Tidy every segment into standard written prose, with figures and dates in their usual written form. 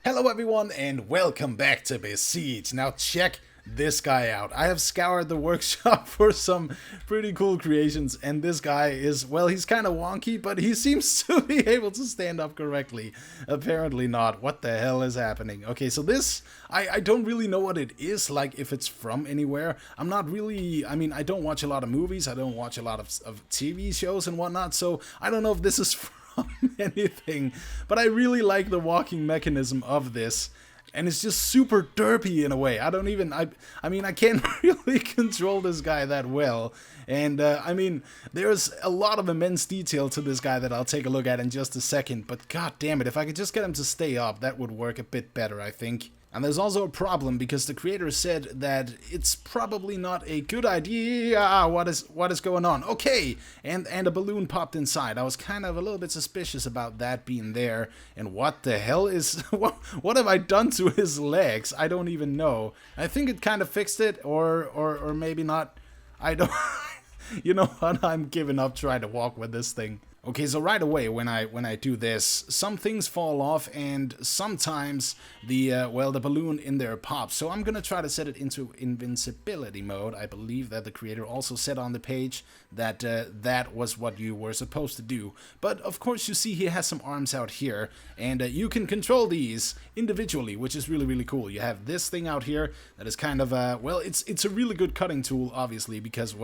Hello everyone and welcome back to Besiege. Now check this guy out. I have scoured the workshop for some pretty cool creations, and this guy is, well, he's kind of wonky, but he seems to be able to stand up correctly. Apparently not. What the hell is happening? Okay, so this, I don't really know what it is, like if it's from anywhere. I'm not really, I don't watch a lot of movies, I don't watch a lot of TV shows and whatnot, so I don't know if this is from anything, but I really like the walking mechanism of this, and it's just super derpy in a way. I can't really control this guy that well, and there's a lot of immense detail to this guy that I'll take a look at in just a second, but god damn it, if I could just get him to stay up, that would work a bit better, I think. And there's also a problem, because the creator said that it's probably not a good idea. What is going on? Okay, and a balloon popped inside. I was kind of a little bit suspicious about that being there. And what the hell is... what have I done to his legs? I don't even know. I think it kind of fixed it, or maybe not. I don't... You know what? I'm giving up trying to walk with this thing. Okay, so right away when I do this, some things fall off, and sometimes the balloon in there pops. So I'm gonna try to set it into invincibility mode. I believe that the creator also said on the page that that was what you were supposed to do. But of course you see he has some arms out here, and you can control these individually, which is really cool. You have this thing out here that is kind of it's a really good cutting tool, obviously, because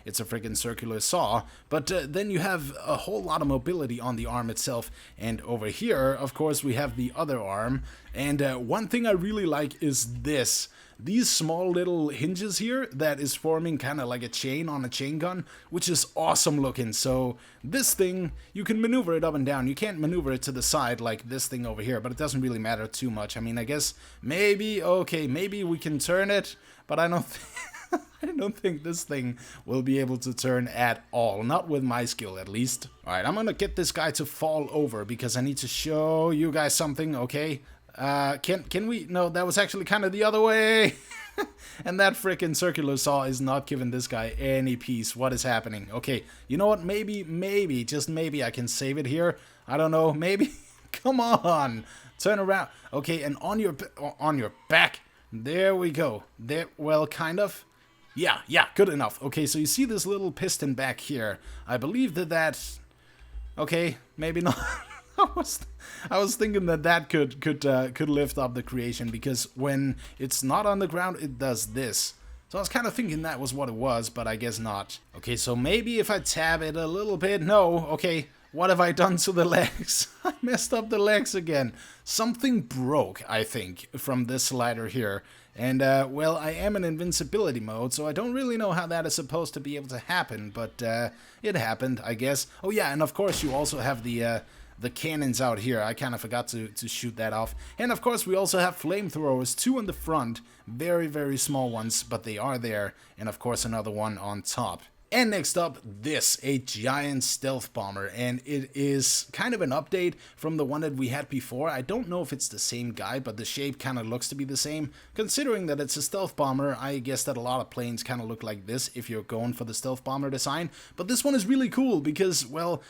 it's a freaking circular saw. But then you have a whole lot of mobility on the arm itself, and over here of course we have the other arm. And one thing I really like is these small little hinges here that is forming kind of like a chain on a chain gun, which is awesome looking. So this thing, you can maneuver it up and down. You can't maneuver it to the side like this thing over here, but it doesn't really matter too much. I guess maybe we can turn it, but I don't I don't think this thing will be able to turn at all. Not with my skill, at least. Alright, I'm gonna get this guy to fall over because I need to show you guys something, okay? Can we? No, that was actually kind of the other way. And that frickin' circular saw is not giving this guy any peace. What is happening? Okay, you know what? Maybe, just maybe I can save it here. I don't know, maybe. Come on, turn around. Okay, and on your back. There we go. There, well, kind of. Yeah, good enough. Okay, so you see this little piston back here. I believe that's... Okay, maybe not. I was thinking that could lift up the creation, because when it's not on the ground, it does this. So I was kind of thinking that was what it was, but I guess not. Okay, so maybe if I tab it a little bit... No, okay. What have I done to the legs? I messed up the legs again. Something broke, I think, from this slider here. And, I am in invincibility mode, so I don't really know how that is supposed to be able to happen, but it happened, I guess. Oh yeah, and of course you also have the cannons out here. I kind of forgot to shoot that off. And of course we also have flamethrowers, 2 in the front. Very small ones, but they are there. And of course another one on top. And next up, a giant stealth bomber, and it is kind of an update from the one that we had before. I don't know if it's the same guy, but the shape kind of looks to be the same. Considering that it's a stealth bomber, I guess that a lot of planes kind of look like this if you're going for the stealth bomber design. But this one is really cool because, well,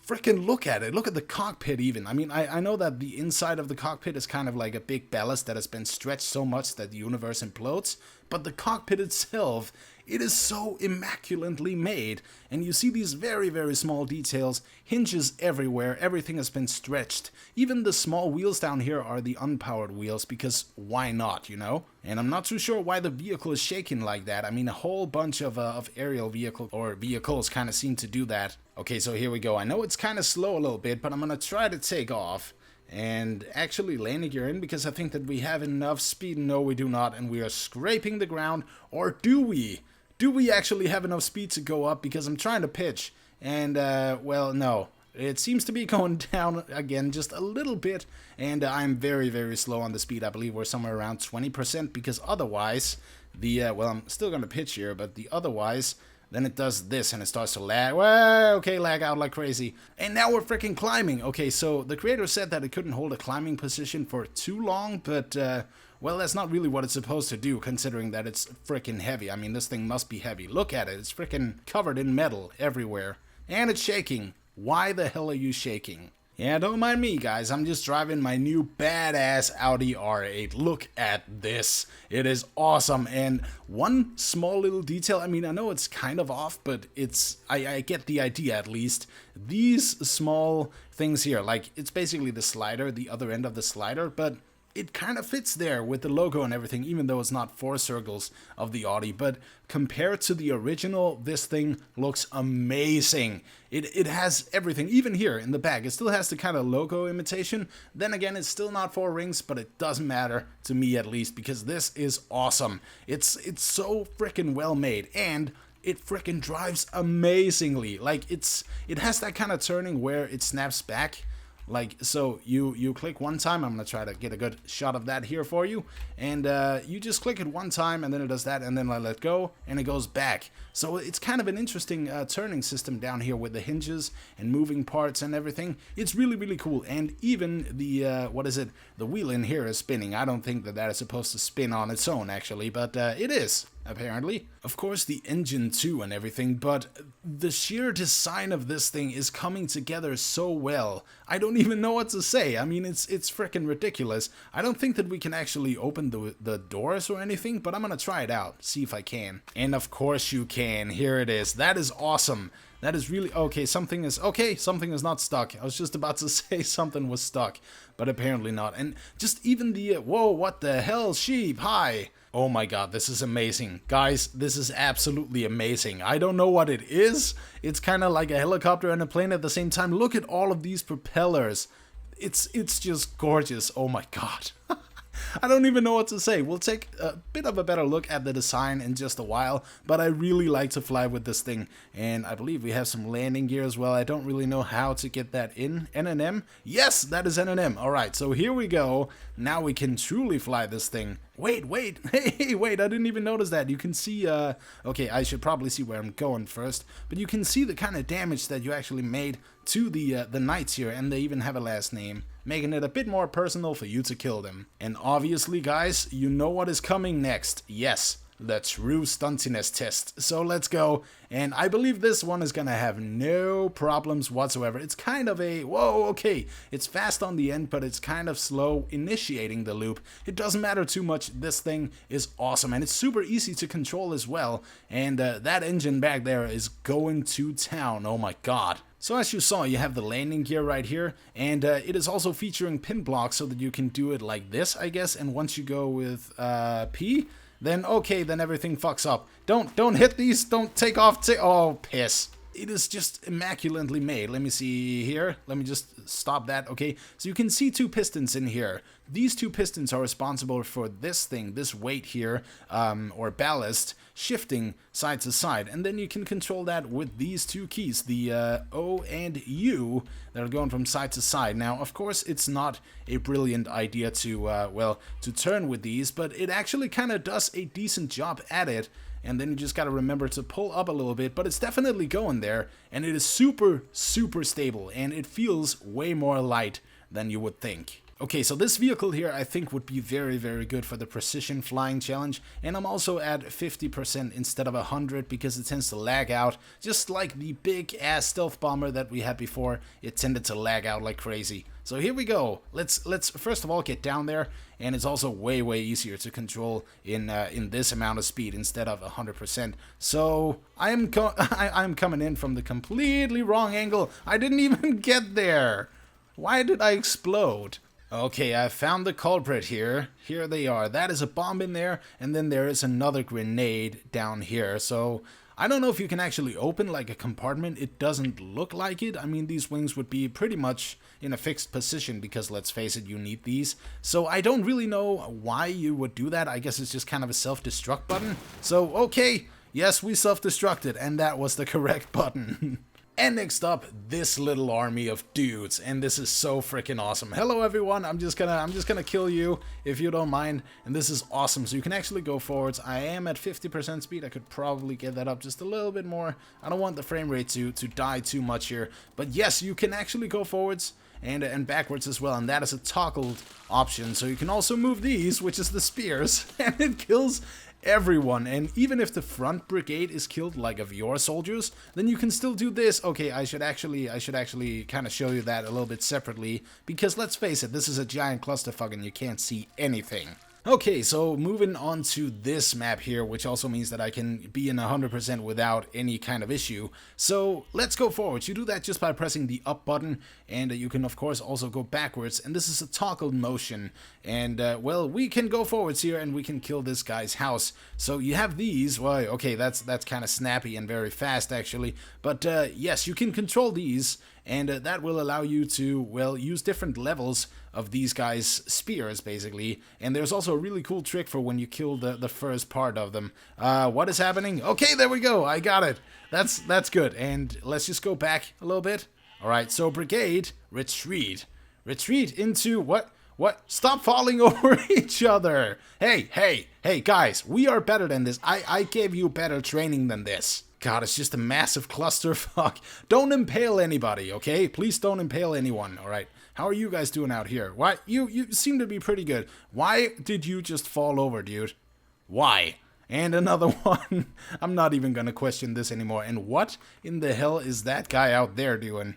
frickin' look at it. Look at the cockpit even. I know that the inside of the cockpit is kind of like a big ballast that has been stretched so much that the universe implodes. But the cockpit itself, it is so immaculately made. And you see these very small details, hinges everywhere, everything has been stretched. Even the small wheels down here are the unpowered wheels, because why not, you know? And I'm not too sure why the vehicle is shaking like that. A whole bunch of aerial vehicles kind of seem to do that. Okay, so here we go. I know it's kind of slow a little bit, but I'm gonna try to take off and actually landing gear in, because I think that we have enough speed. No, we do not, and we are scraping the ground. Or do we? Do we actually have enough speed to go up? Because I'm trying to pitch, and no. It seems to be going down again just a little bit, and I'm very slow on the speed. I believe we're somewhere around 20%, because otherwise I'm still gonna pitch here, but otherwise then it does this and it starts to lag. Well, okay, lag out like crazy. And now we're freaking climbing. Okay, so the creator said that it couldn't hold a climbing position for too long, but that's not really what it's supposed to do, considering that it's freaking heavy. This thing must be heavy. Look at it. It's freaking covered in metal everywhere. And it's shaking. Why the hell are you shaking? Yeah, don't mind me, guys. I'm just driving my new badass Audi R8. Look at this. It is awesome. And one small little detail, I mean, I know it's kind of off, but I get the idea at least. These small things here, like, it's basically the slider, the other end of the slider, but it kind of fits there with the logo and everything, even though it's not 4 circles of the Audi. But compared to the original, this thing looks amazing. It has everything, even here in the back. It still has the kind of logo imitation. Then again, it's still not 4 rings, but it doesn't matter, to me at least, because this is awesome. It's so freaking well made, and it freaking drives amazingly. Like, it has that kind of turning where it snaps back. Like, so you click one time. I'm gonna try to get a good shot of that here for you, and you just click it one time and then it does that, and then I let go and it goes back. So it's kind of an interesting turning system down here with the hinges and moving parts and everything. It's really cool. And even the what is it, the wheel in here is spinning. I don't think that is supposed to spin on its own actually, but it is, apparently. Of course, the engine too and everything, but the sheer design of this thing is coming together so well. I don't even know what to say. I mean, it's freaking ridiculous. I don't think that we can actually open the doors or anything, but I'm gonna try it out, see if I can. And of course you can. Here it is. That is awesome. That is really okay. Something is not stuck. I was just about to say something was stuck, but apparently not. And just even the whoa, what the hell, sheep, hi. Oh my god, this is amazing. Guys, this is absolutely amazing. I don't know what it is. It's kind of like a helicopter and a plane at the same time. Look at all of these propellers. It's just gorgeous. Oh my god. I don't even know what to say. We'll take a bit of a better look at the design in just a while, but I really like to fly with this thing, and I believe we have some landing gear as well. I don't really know how to get that in. N&M? Yes, that is N&M. Alright, so here we go. Now we can truly fly this thing. Wait, hey, wait, I didn't even notice that. You can see, okay, I should probably see where I'm going first, but you can see the kind of damage that you actually made to the knights here, and they even have a last name, making it a bit more personal for you to kill them. And obviously, guys, you know what is coming next. Yes, the true stuntiness test. So let's go, and I believe this one is gonna have no problems whatsoever. It's kind of a, whoa, okay, it's fast on the end, but it's kind of slow initiating the loop. It doesn't matter too much. This thing is awesome, and it's super easy to control as well, and that engine back there is going to town. Oh my god. So as you saw, you have the landing gear right here, and it is also featuring pin blocks so that you can do it like this, I guess, and once you go with P, then okay, then everything fucks up. Don't hit these, don't take off, oh, piss. It is just immaculately made. Let me see here. Let me just stop that. Okay, so you can see 2 pistons in here. These 2 pistons are responsible for this thing, this weight here, or ballast, shifting side to side. And then you can control that with these 2 keys, the O and U, that are going from side to side. Now, of course, it's not a brilliant idea to, well, to turn with these, but it actually kind of does a decent job at it. And then you just gotta remember to pull up a little bit, but it's definitely going there, and it is super stable, and it feels way more light than you would think. Okay, so this vehicle here I think would be very good for the precision flying challenge, and I'm also at 50% instead of 100 because it tends to lag out, just like the big ass stealth bomber that we had before. It tended to lag out like crazy. So here we go. Let's first of all get down there, and it's also way easier to control in this amount of speed instead of 100%. So I'm coming in from the completely wrong angle. I didn't even get there. Why did I explode? Okay, I found the culprit here. Here they are. That is a bomb in there, and then there is another grenade down here. So I don't know if you can actually open like a compartment. It doesn't look like it. I mean, these wings would be pretty much in a fixed position because, let's face it, you need these. So I don't really know why you would do that. I guess it's just kind of a self-destruct button. So, okay, yes, we self-destructed, and that was the correct button. And next up, this little army of dudes, and this is so freaking awesome. Hello everyone, I'm just gonna kill you if you don't mind, and this is awesome. So you can actually go forwards. I am at 50% speed. I could probably get that up just a little bit more. I don't want the frame rate to die too much here, but yes, you can actually go forwards. and backwards as well, and that is a toggled option. So you can also move these, which is the spears, and it kills everyone. And even if the front brigade is killed, like of your soldiers, then you can still do this. Okay, I should actually kind of show you that a little bit separately, because let's face it, this is a giant clusterfuck and you can't see anything. Okay, so moving on to this map here, which also means that I can be in 100% without any kind of issue. So let's go forward. You do that just by pressing the up button, and you can of course also go backwards, and this is a toggled motion. And well, we can go forwards here and we can kill this guy's house. So you have these. Well, okay, that's kind of snappy and very fast actually, but yes, you can control these, and that will allow you to, well, use different levels of these guys' spears, basically. And there's also a really cool trick for when you kill the first part of them. What is happening? Okay, there we go. I got it. That's good. And let's just go back a little bit. All right, so brigade, retreat. Retreat into what? What? Stop falling over each other. Hey, guys, we are better than this. I gave you better training than this. God, it's just a massive clusterfuck. Don't impale anybody, okay? Please don't impale anyone, alright? How are you guys doing out here? Why? You seem to be pretty good. Why did you just fall over, dude? Why? And another one. I'm not even gonna question this anymore. And what in the hell is that guy out there doing?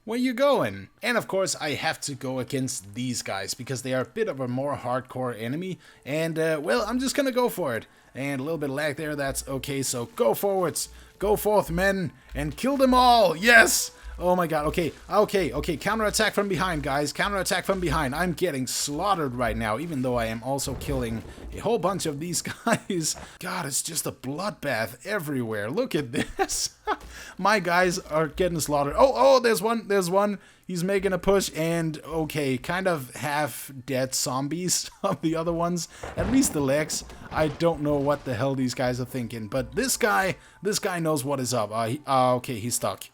Where you going? And of course I have to go against these guys because they are a bit of a more hardcore enemy. And well, I'm just gonna go for it. And a little bit of lag there, that's okay, so go forwards. Go forth, men, and kill them all. Yes! Oh my god, okay, counterattack from behind, guys. Counterattack from behind. I'm getting slaughtered right now, even though I am also killing a whole bunch of these guys. God, it's just a bloodbath everywhere. Look at this. My guys are getting slaughtered. Oh, there's one. He's making a push, and okay, kind of half dead zombies of the other ones. At least the legs. I don't know what the hell these guys are thinking, but this guy knows what is up. Okay, he's stuck.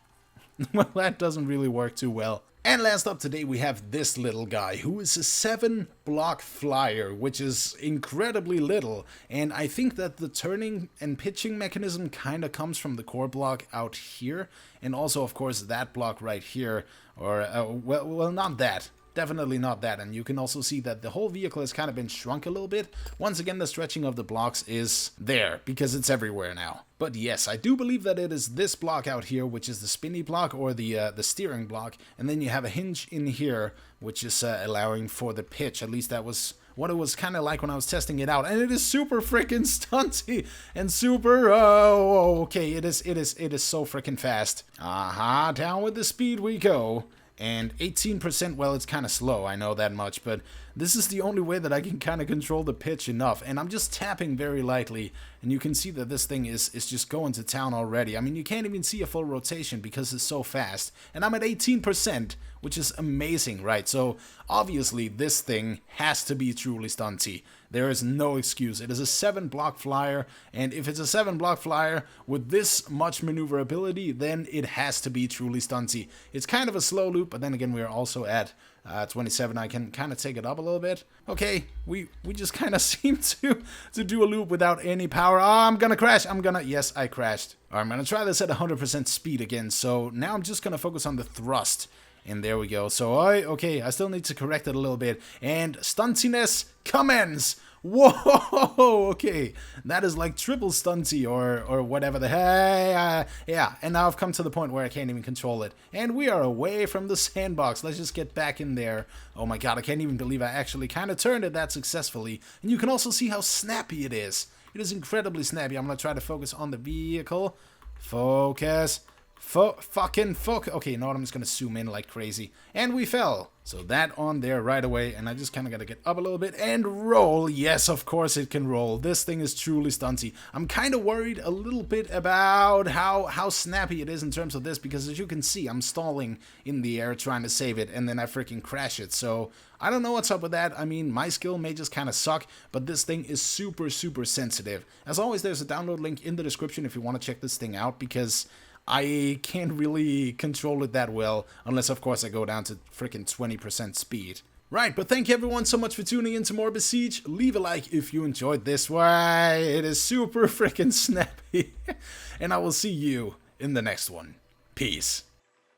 Well, that doesn't really work too well. And last up today we have this little guy, who is a 7-block flyer, which is incredibly little. And I think that the turning and pitching mechanism kind of comes from the core block out here. And also, of course, that block right here. Or, well, not that. Definitely not that. And you can also see that the whole vehicle has kind of been shrunk a little bit. Once again, the stretching of the blocks is there because it's everywhere now. But yes, I do believe that it is this block out here, which is the spinny block or the steering block. And then you have a hinge in here, which is allowing for the pitch. At least that was what it was kind of like when I was testing it out. And it is super freaking stunty and super, okay, it is so freaking fast. Down with the speed we go. And 18%, well, it's kind of slow, I know that much, but this is the only way that I can kind of control the pitch enough. And I'm just tapping very lightly, and you can see that this thing is just going to town already. I mean, you can't even see a full rotation because it's so fast. And I'm at 18%, which is amazing, right? So, obviously, this thing has to be truly stunty. There is no excuse. It is a 7-block flyer, and if it's a 7-block flyer with this much maneuverability, then it has to be truly stunty. It's kind of a slow loop, but then again, we are also at 27. I can kind of take it up a little bit. Okay, we just kind of seem to do a loop without any power. Oh, I'm gonna crash. Yes, I crashed. All right, I'm gonna try this at 100% speed again. So now I'm just gonna focus on the thrust. And there we go. So, okay, I still need to correct it a little bit. And stuntiness commence. Whoa, okay. That is like triple stunty or whatever the heck. Yeah, and now I've come to the point where I can't even control it. And we are away from the sandbox. Let's just get back in there. Oh my god, I can't even believe I actually kind of turned it that successfully. And you can also see how snappy it is. It is incredibly snappy. I'm going to try to focus on the vehicle. Focus. Fucking fuck. Okay, now I'm just gonna zoom in like crazy. And we fell. So that on there right away. And I just kind of gotta get up a little bit and roll. Yes, of course it can roll. This thing is truly stunty. I'm kind of worried a little bit about how snappy it is in terms of this. Because as you can see, I'm stalling in the air trying to save it. And then I freaking crash it. So I don't know what's up with that. I mean, my skill may just kind of suck. But this thing is super, super sensitive. As always, there's a download link in the description if you want to check this thing out. Because I can't really control it that well, unless of course I go down to freaking 20% speed. Right, but thank you everyone so much for tuning in to more Besiege. Leave a like if you enjoyed this. Why, it is super freaking snappy. And I will see you in the next one. Peace.